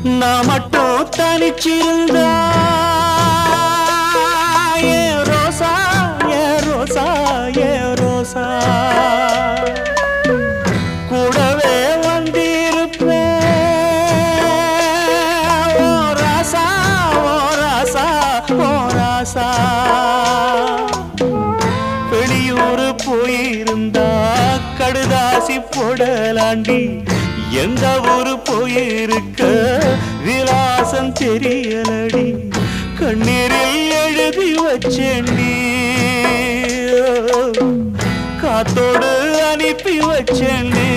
நான் மட்டும் தனிச்சிருந்தா ஏ ரோசா ஏ ரோசா ஏ ரோசா கூடவே வந்திருப்பேன் ஓ ராசா ஓ ராசா ஓ ராசா வெளியூர் போயிருந்தா கடுதாசி போடலாண்டி எந்த ஊரு போயிருக்க விலாசம் தெரியலடி கண்ணீரில் எழுதி வச்சேண்டி காத்தோடு அனுப்பி வச்சேண்டி